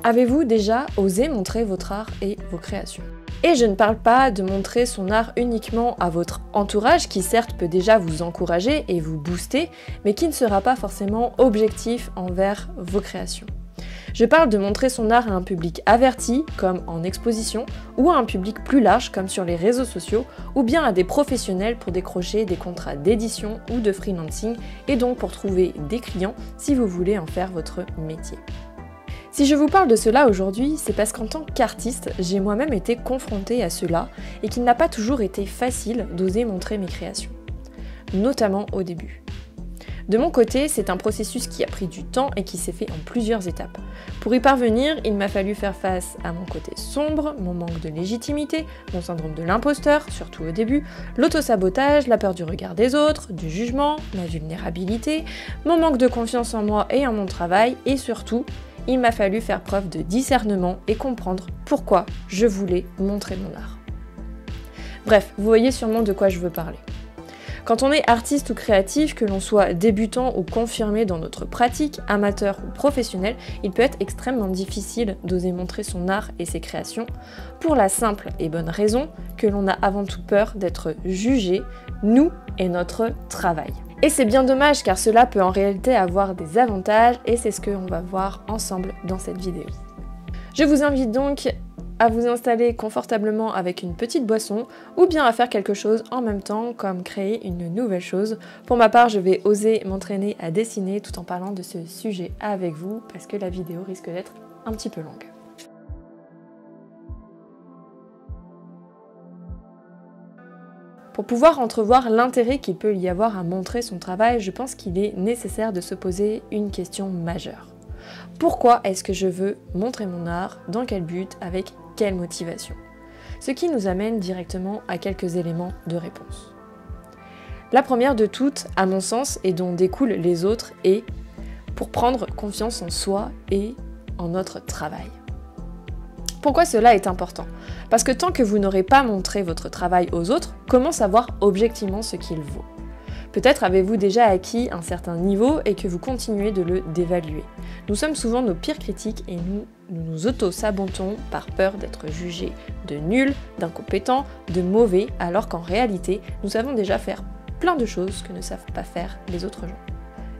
Avez-vous déjà osé montrer votre art et vos créations? Et je ne parle pas de montrer son art uniquement à votre entourage, qui certes peut déjà vous encourager et vous booster, mais qui ne sera pas forcément objectif envers vos créations. Je parle de montrer son art à un public averti, comme en exposition, ou à un public plus large, comme sur les réseaux sociaux, ou bien à des professionnels pour décrocher des contrats d'édition ou de freelancing, et donc pour trouver des clients si vous voulez en faire votre métier. Si je vous parle de cela aujourd'hui, c'est parce qu'en tant qu'artiste, j'ai moi-même été confrontée à cela et qu'il n'a pas toujours été facile d'oser montrer mes créations, notamment au début. De mon côté, c'est un processus qui a pris du temps et qui s'est fait en plusieurs étapes. Pour y parvenir, il m'a fallu faire face à mon côté sombre, mon manque de légitimité, mon syndrome de l'imposteur, surtout au début, l'autosabotage, la peur du regard des autres, du jugement, ma vulnérabilité, mon manque de confiance en moi et en mon travail, et surtout, il m'a fallu faire preuve de discernement et comprendre pourquoi je voulais montrer mon art. Bref, vous voyez sûrement de quoi je veux parler. Quand on est artiste ou créatif, que l'on soit débutant ou confirmé dans notre pratique, amateur ou professionnel, il peut être extrêmement difficile d'oser montrer son art et ses créations, pour la simple et bonne raison que l'on a avant tout peur d'être jugé, nous et notre travail. Et c'est bien dommage car cela peut en réalité avoir des avantages et c'est ce qu'on va voir ensemble dans cette vidéo. Je vous invite donc à vous installer confortablement avec une petite boisson ou bien à faire quelque chose en même temps comme créer une nouvelle chose. Pour ma part, je vais oser m'entraîner à dessiner tout en parlant de ce sujet avec vous parce que la vidéo risque d'être un petit peu longue. Pour pouvoir entrevoir l'intérêt qu'il peut y avoir à montrer son travail, je pense qu'il est nécessaire de se poser une question majeure. Pourquoi est-ce que je veux montrer mon art? Dans quel but? Avec quelle motivation? Ce qui nous amène directement à quelques éléments de réponse. La première de toutes, à mon sens, et dont découlent les autres, est pour prendre confiance en soi et en notre travail. Pourquoi cela est important? Parce que tant que vous n'aurez pas montré votre travail aux autres, comment savoir objectivement ce qu'il vaut? Peut-être avez-vous déjà acquis un certain niveau et que vous continuez de le dévaluer. Nous sommes souvent nos pires critiques et nous nous auto-sabotons par peur d'être jugés de nuls, d'incompétents, de mauvais, alors qu'en réalité, nous savons déjà faire plein de choses que ne savent pas faire les autres gens.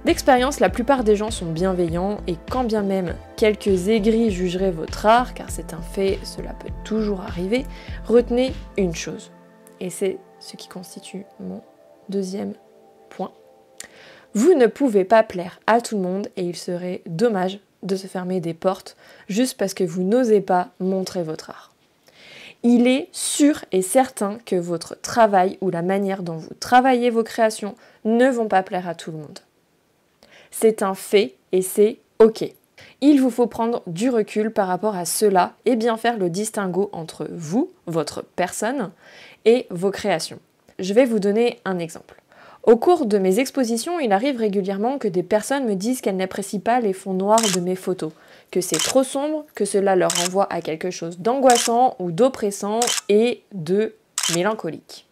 D'expérience, la plupart des gens sont bienveillants et quand bien même quelques aigris jugeraient votre art, car c'est un fait, cela peut toujours arriver, retenez une chose. Et c'est ce qui constitue mon deuxième point. Vous ne pouvez pas plaire à tout le monde et il serait dommage de se fermer des portes juste parce que vous n'osez pas montrer votre art. Il est sûr et certain que votre travail ou la manière dont vous travaillez vos créations ne vont pas plaire à tout le monde. C'est un fait et c'est ok. Il vous faut prendre du recul par rapport à cela et bien faire le distinguo entre vous, votre personne, et vos créations. Je vais vous donner un exemple. Au cours de mes expositions, il arrive régulièrement que des personnes me disent qu'elles n'apprécient pas les fonds noirs de mes photos, que c'est trop sombre, que cela leur renvoie à quelque chose d'angoissant ou d'oppressant et de mélancolique.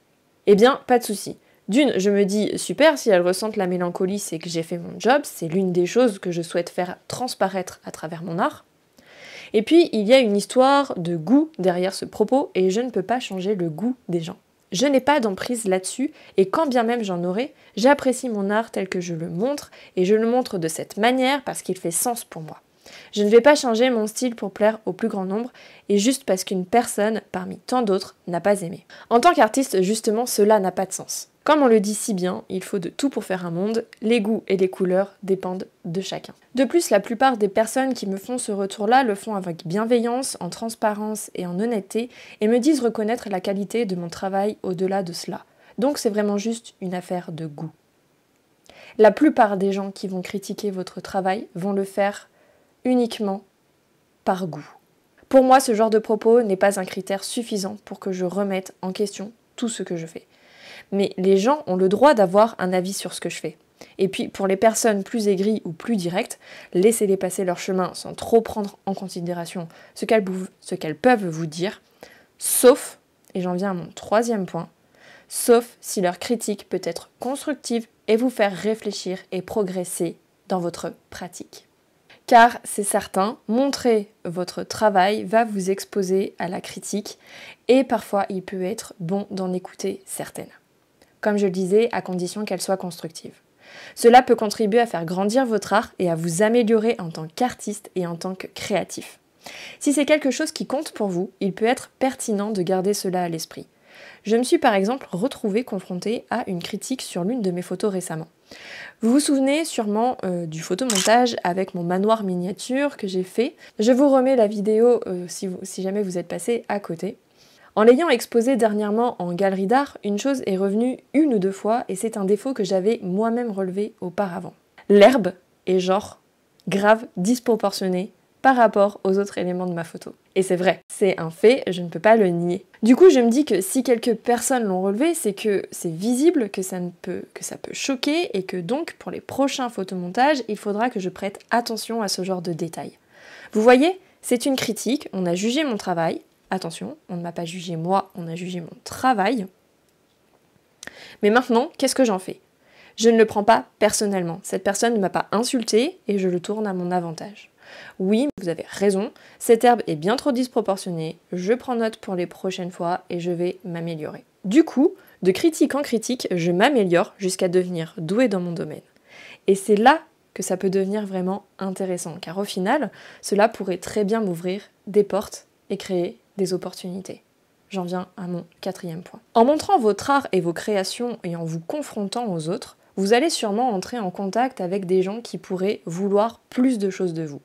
Eh bien, pas de souci. D'une, je me dis super, si elles ressentent la mélancolie, c'est que j'ai fait mon job, c'est l'une des choses que je souhaite faire transparaître à travers mon art. Et puis, il y a une histoire de goût derrière ce propos et je ne peux pas changer le goût des gens. Je n'ai pas d'emprise là-dessus et quand bien même j'en aurais, j'apprécie mon art tel que je le montre et je le montre de cette manière parce qu'il fait sens pour moi. Je ne vais pas changer mon style pour plaire au plus grand nombre et juste parce qu'une personne, parmi tant d'autres, n'a pas aimé. En tant qu'artiste, justement, cela n'a pas de sens. Comme on le dit si bien, il faut de tout pour faire un monde, les goûts et les couleurs dépendent de chacun. De plus, la plupart des personnes qui me font ce retour-là le font avec bienveillance, en transparence et en honnêteté et me disent reconnaître la qualité de mon travail au-delà de cela. Donc c'est vraiment juste une affaire de goût. La plupart des gens qui vont critiquer votre travail vont le faire uniquement par goût. Pour moi, ce genre de propos n'est pas un critère suffisant pour que je remette en question tout ce que je fais. Mais les gens ont le droit d'avoir un avis sur ce que je fais. Et puis, pour les personnes plus aigries ou plus directes, laissez-les passer leur chemin sans trop prendre en considération ce qu'elles peuvent vous dire, sauf, et j'en viens à mon troisième point, sauf si leur critique peut être constructive et vous faire réfléchir et progresser dans votre pratique. Car c'est certain, montrer votre travail va vous exposer à la critique et parfois il peut être bon d'en écouter certaines. Comme je le disais, à condition qu'elles soient constructives. Cela peut contribuer à faire grandir votre art et à vous améliorer en tant qu'artiste et en tant que créatif. Si c'est quelque chose qui compte pour vous, il peut être pertinent de garder cela à l'esprit. Je me suis par exemple retrouvée confrontée à une critique sur l'une de mes photos récemment. Vous vous souvenez sûrement du photomontage avec mon manoir miniature que j'ai fait. Je vous remets la vidéo si jamais vous êtes passé à côté. En l'ayant exposé dernièrement en galerie d'art, une chose est revenue une ou deux fois et c'est un défaut que j'avais moi-même relevé auparavant. L'herbe est genre grave disproportionnée par rapport aux autres éléments de ma photo. Et c'est vrai, c'est un fait, je ne peux pas le nier. Du coup, je me dis que si quelques personnes l'ont relevé, c'est que c'est visible, que ça peut choquer et que donc pour les prochains photomontages, il faudra que je prête attention à ce genre de détails. Vous voyez, c'est une critique, on a jugé mon travail. Attention, on ne m'a pas jugé moi, on a jugé mon travail. Mais maintenant, qu'est-ce que j'en fais ? Je ne le prends pas personnellement. Cette personne ne m'a pas insulté et je le tourne à mon avantage. Oui, vous avez raison, cette herbe est bien trop disproportionnée, je prends note pour les prochaines fois et je vais m'améliorer. Du coup, de critique en critique, je m'améliore jusqu'à devenir douée dans mon domaine. Et c'est là que ça peut devenir vraiment intéressant, car au final, cela pourrait très bien m'ouvrir des portes et créer des opportunités. J'en viens à mon 4e point. En montrant votre art et vos créations et en vous confrontant aux autres, vous allez sûrement entrer en contact avec des gens qui pourraient vouloir plus de choses de vous.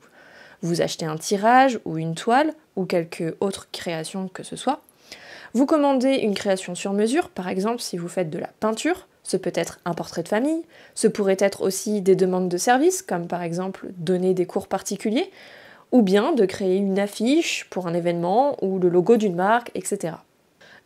Vous achetez un tirage ou une toile ou quelque autre création que ce soit. Vous commandez une création sur mesure, par exemple si vous faites de la peinture, ce peut être un portrait de famille, ce pourrait être aussi des demandes de services, comme par exemple donner des cours particuliers, ou bien de créer une affiche pour un événement ou le logo d'une marque, etc.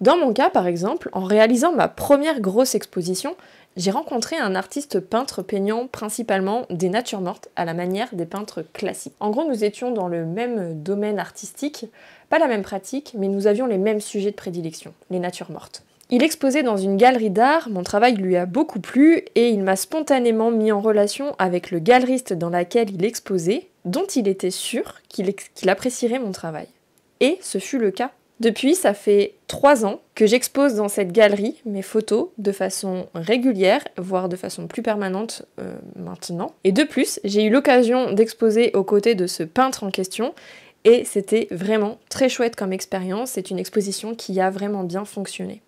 Dans mon cas, par exemple, en réalisant ma première grosse exposition, j'ai rencontré un artiste peintre peignant principalement des natures mortes à la manière des peintres classiques. En gros, nous étions dans le même domaine artistique, pas la même pratique, mais nous avions les mêmes sujets de prédilection, les natures mortes. Il exposait dans une galerie d'art, mon travail lui a beaucoup plu et il m'a spontanément mis en relation avec le galeriste dans laquelle il exposait, dont il était sûr qu'il apprécierait mon travail. Et ce fut le cas. Depuis, ça fait 3 ans que j'expose dans cette galerie mes photos de façon régulière, voire de façon plus permanente maintenant. Et de plus, j'ai eu l'occasion d'exposer aux côtés de ce peintre en question et c'était vraiment très chouette comme expérience. C'est une exposition qui a vraiment bien fonctionné.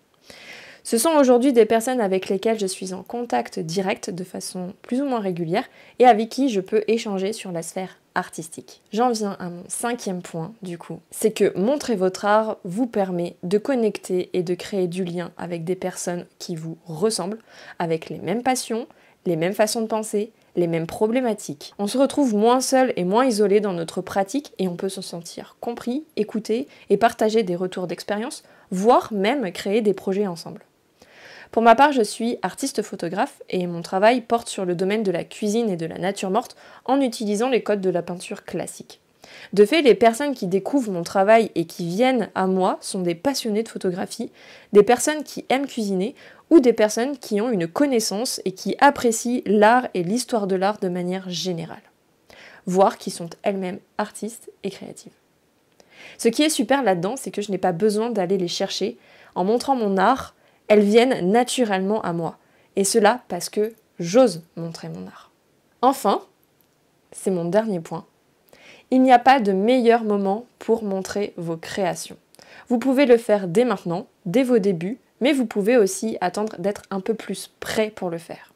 Ce sont aujourd'hui des personnes avec lesquelles je suis en contact direct de façon plus ou moins régulière et avec qui je peux échanger sur la sphère artistique. J'en viens à mon 5e point du coup. C'est que montrer votre art vous permet de connecter et de créer du lien avec des personnes qui vous ressemblent, avec les mêmes passions, les mêmes façons de penser, les mêmes problématiques. On se retrouve moins seul et moins isolé dans notre pratique et on peut se sentir compris, écouté et partager des retours d'expérience, voire même créer des projets ensemble. Pour ma part, je suis artiste photographe et mon travail porte sur le domaine de la cuisine et de la nature morte en utilisant les codes de la peinture classique. De fait, les personnes qui découvrent mon travail et qui viennent à moi sont des passionnés de photographie, des personnes qui aiment cuisiner ou des personnes qui ont une connaissance et qui apprécient l'art et l'histoire de l'art de manière générale, voire qui sont elles-mêmes artistes et créatives. Ce qui est super là-dedans, c'est que je n'ai pas besoin d'aller les chercher. En montrant mon art, elles viennent naturellement à moi. Et cela parce que j'ose montrer mon art. Enfin, c'est mon dernier point, il n'y a pas de meilleur moment pour montrer vos créations. Vous pouvez le faire dès maintenant, dès vos débuts, mais vous pouvez aussi attendre d'être un peu plus prêt pour le faire.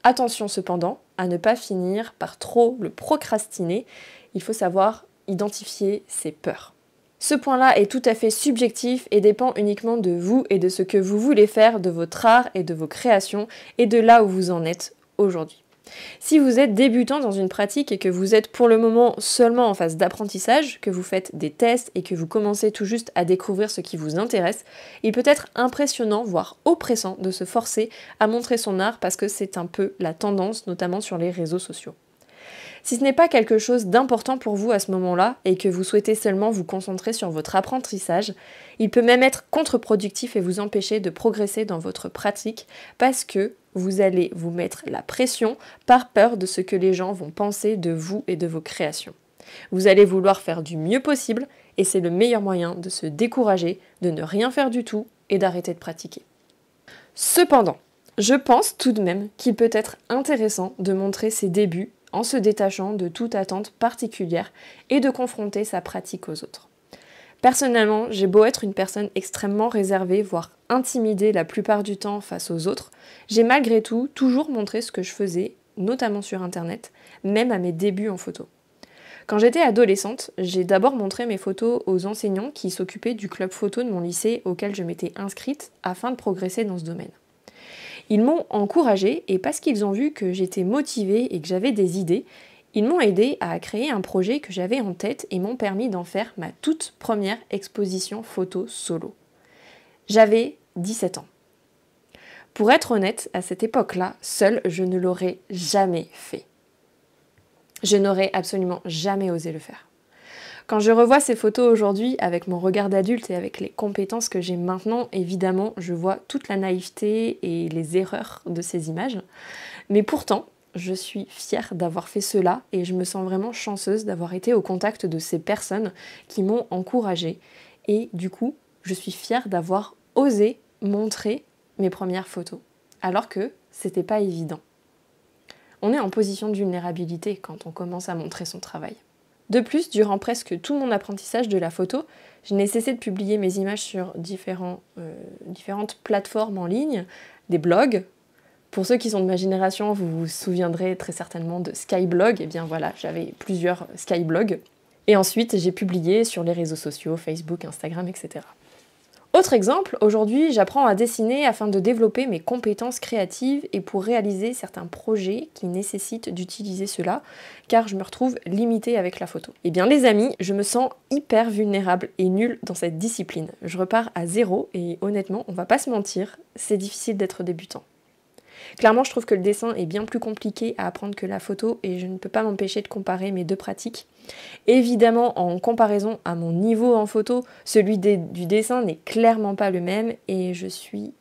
Attention cependant à ne pas finir par trop le procrastiner, il faut savoir identifier ses peurs. Ce point-là est tout à fait subjectif et dépend uniquement de vous et de ce que vous voulez faire de votre art et de vos créations et de là où vous en êtes aujourd'hui. Si vous êtes débutant dans une pratique et que vous êtes pour le moment seulement en phase d'apprentissage, que vous faites des tests et que vous commencez tout juste à découvrir ce qui vous intéresse, il peut être impressionnant, voire oppressant de se forcer à montrer son art parce que c'est un peu la tendance, notamment sur les réseaux sociaux. Si ce n'est pas quelque chose d'important pour vous à ce moment-là et que vous souhaitez seulement vous concentrer sur votre apprentissage, il peut même être contre-productif et vous empêcher de progresser dans votre pratique parce que vous allez vous mettre la pression par peur de ce que les gens vont penser de vous et de vos créations. Vous allez vouloir faire du mieux possible et c'est le meilleur moyen de se décourager, de ne rien faire du tout et d'arrêter de pratiquer. Cependant, je pense tout de même qu'il peut être intéressant de montrer ses débuts en se détachant de toute attente particulière et de confronter sa pratique aux autres. Personnellement, j'ai beau être une personne extrêmement réservée, voire intimidée la plupart du temps face aux autres, j'ai malgré tout toujours montré ce que je faisais, notamment sur internet, même à mes débuts en photo. Quand j'étais adolescente, j'ai d'abord montré mes photos aux enseignants qui s'occupaient du club photo de mon lycée auquel je m'étais inscrite afin de progresser dans ce domaine. Ils m'ont encouragée et parce qu'ils ont vu que j'étais motivée et que j'avais des idées, ils m'ont aidé à créer un projet que j'avais en tête et m'ont permis d'en faire ma toute première exposition photo solo. J'avais 17 ans. Pour être honnête, à cette époque-là, seule, je ne l'aurais jamais fait. Je n'aurais absolument jamais osé le faire. Quand je revois ces photos aujourd'hui, avec mon regard d'adulte et avec les compétences que j'ai maintenant, évidemment, je vois toute la naïveté et les erreurs de ces images. Mais pourtant, je suis fière d'avoir fait cela et je me sens vraiment chanceuse d'avoir été au contact de ces personnes qui m'ont encouragée. Et du coup, je suis fière d'avoir osé montrer mes premières photos, alors que c'était pas évident. On est en position de vulnérabilité quand on commence à montrer son travail. De plus, durant presque tout mon apprentissage de la photo, je n'ai cessé de publier mes images sur différentes plateformes en ligne, des blogs. Pour ceux qui sont de ma génération, vous vous souviendrez très certainement de Skyblog. Eh bien voilà, j'avais plusieurs Skyblogs. Et ensuite, j'ai publié sur les réseaux sociaux, Facebook, Instagram, etc. Autre exemple, aujourd'hui, j'apprends à dessiner afin de développer mes compétences créatives et pour réaliser certains projets qui nécessitent d'utiliser cela, car je me retrouve limitée avec la photo. Eh bien les amis, je me sens hyper vulnérable et nulle dans cette discipline. Je repars à zéro et honnêtement, on va pas se mentir, c'est difficile d'être débutant. Clairement, je trouve que le dessin est bien plus compliqué à apprendre que la photo et je ne peux pas m'empêcher de comparer mes deux pratiques. Évidemment, en comparaison à mon niveau en photo, celui du dessin n'est clairement pas le même et je suis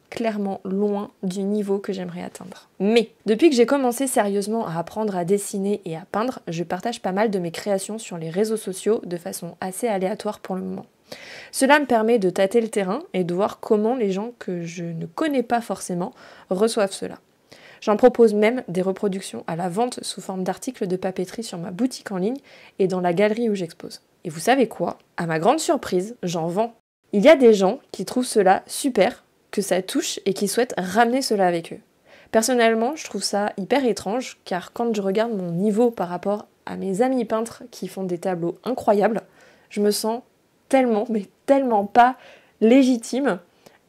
clairement loin du niveau que j'aimerais atteindre. Mais depuis que j'ai commencé sérieusement à apprendre à dessiner et à peindre, je partage pas mal de mes créations sur les réseaux sociaux de façon assez aléatoire pour le moment. Cela me permet de tâter le terrain et de voir comment les gens que je ne connais pas forcément reçoivent cela. J'en propose même des reproductions à la vente sous forme d'articles de papeterie sur ma boutique en ligne et dans la galerie où j'expose. Et vous savez quoi ? À ma grande surprise, j'en vends. Il y a des gens qui trouvent cela super, que ça touche et qui souhaitent ramener cela avec eux. Personnellement, je trouve ça hyper étrange car quand je regarde mon niveau par rapport à mes amis peintres qui font des tableaux incroyables, je me sens tellement pas légitime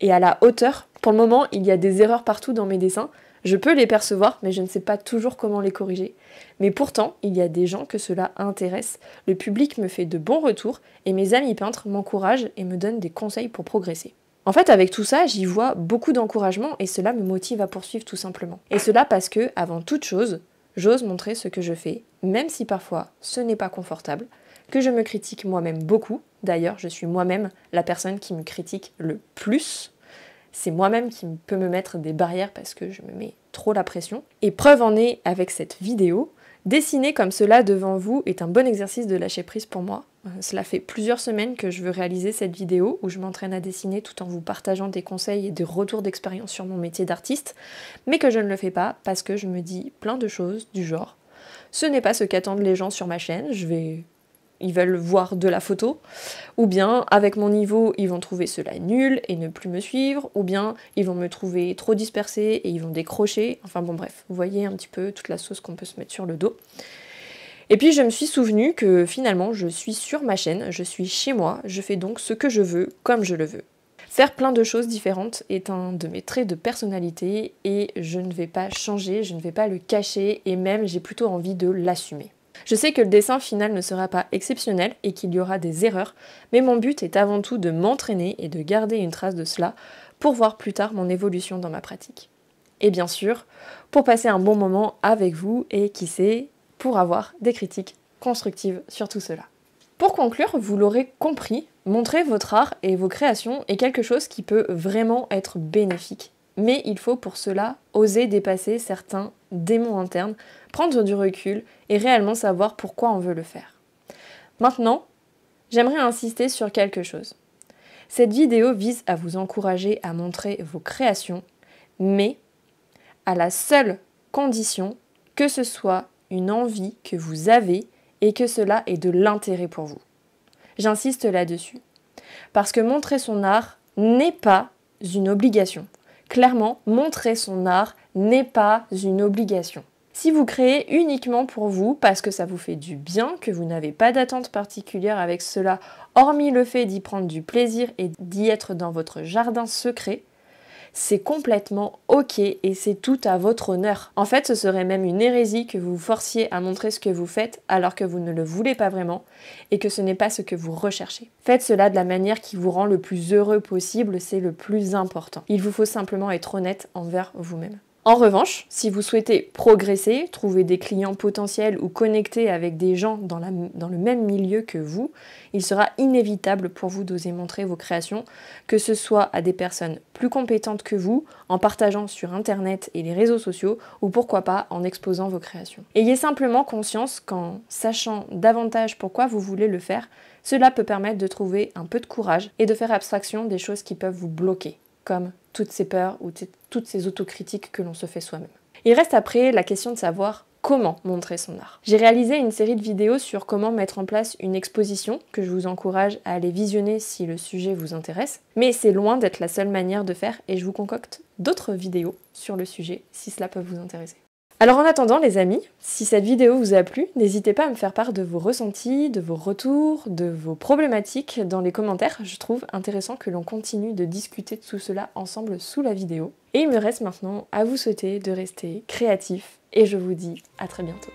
et à la hauteur. Pour le moment, il y a des erreurs partout dans mes dessins. Je peux les percevoir, mais je ne sais pas toujours comment les corriger. Mais pourtant, il y a des gens que cela intéresse. Le public me fait de bons retours et mes amis peintres m'encouragent et me donnent des conseils pour progresser. En fait, avec tout ça, j'y vois beaucoup d'encouragement et cela me motive à poursuivre tout simplement. Et cela parce que, avant toute chose, j'ose montrer ce que je fais, même si parfois ce n'est pas confortable, que je me critique moi-même beaucoup. D'ailleurs, je suis moi-même la personne qui me critique le plus. C'est moi-même qui peut me mettre des barrières parce que je me mets trop la pression. Et preuve en est avec cette vidéo, dessiner comme cela devant vous est un bon exercice de lâcher prise pour moi. Cela fait plusieurs semaines que je veux réaliser cette vidéo où je m'entraîne à dessiner tout en vous partageant des conseils et des retours d'expérience sur mon métier d'artiste, mais que je ne le fais pas parce que je me dis plein de choses du genre « ce n'est pas ce qu'attendent les gens sur ma chaîne, ils veulent voir de la photo, ou bien avec mon niveau ils vont trouver cela nul et ne plus me suivre, ou bien ils vont me trouver trop dispersée et ils vont décrocher, enfin bon bref, vous voyez un petit peu toute la sauce qu'on peut se mettre sur le dos. Et puis je me suis souvenu que finalement je suis sur ma chaîne, je suis chez moi, je fais donc ce que je veux, comme je le veux. Faire plein de choses différentes est un de mes traits de personnalité et je ne vais pas changer, je ne vais pas le cacher et même j'ai plutôt envie de l'assumer. Je sais que le dessin final ne sera pas exceptionnel et qu'il y aura des erreurs, mais mon but est avant tout de m'entraîner et de garder une trace de cela pour voir plus tard mon évolution dans ma pratique. Et bien sûr, pour passer un bon moment avec vous et qui sait, pour avoir des critiques constructives sur tout cela. Pour conclure, vous l'aurez compris, montrer votre art et vos créations est quelque chose qui peut vraiment être bénéfique, Mais il faut pour cela oser dépasser certains démons internes, prendre du recul et réellement savoir pourquoi on veut le faire. Maintenant, j'aimerais insister sur quelque chose. Cette vidéo vise à vous encourager à montrer vos créations, mais à la seule condition que ce soit une envie que vous avez et que cela ait de l'intérêt pour vous. J'insiste là-dessus. Parce que montrer son art n'est pas une obligation. Clairement, montrer son art n'est pas une obligation. Si vous créez uniquement pour vous, parce que ça vous fait du bien, que vous n'avez pas d'attente particulière avec cela, hormis le fait d'y prendre du plaisir et d'y être dans votre jardin secret, c'est complètement ok et c'est tout à votre honneur. En fait, ce serait même une hérésie que vous vous forciez à montrer ce que vous faites alors que vous ne le voulez pas vraiment et que ce n'est pas ce que vous recherchez. Faites cela de la manière qui vous rend le plus heureux possible, c'est le plus important. Il vous faut simplement être honnête envers vous-même. En revanche, si vous souhaitez progresser, trouver des clients potentiels ou connecter avec des gens dans le même milieu que vous, il sera inévitable pour vous d'oser montrer vos créations, que ce soit à des personnes plus compétentes que vous, en partageant sur Internet et les réseaux sociaux, ou pourquoi pas en exposant vos créations. Ayez simplement conscience qu'en sachant davantage pourquoi vous voulez le faire, cela peut permettre de trouver un peu de courage et de faire abstraction des choses qui peuvent vous bloquer, comme toutes ces peurs ou toutes ces autocritiques que l'on se fait soi-même. Il reste après la question de savoir comment montrer son art. J'ai réalisé une série de vidéos sur comment mettre en place une exposition, que je vous encourage à aller visionner si le sujet vous intéresse, mais c'est loin d'être la seule manière de faire et je vous concocte d'autres vidéos sur le sujet si cela peut vous intéresser. Alors en attendant les amis, si cette vidéo vous a plu, n'hésitez pas à me faire part de vos ressentis, de vos retours, de vos problématiques dans les commentaires. Je trouve intéressant que l'on continue de discuter de tout cela ensemble sous la vidéo. Et il me reste maintenant à vous souhaiter de rester créatif et je vous dis à très bientôt.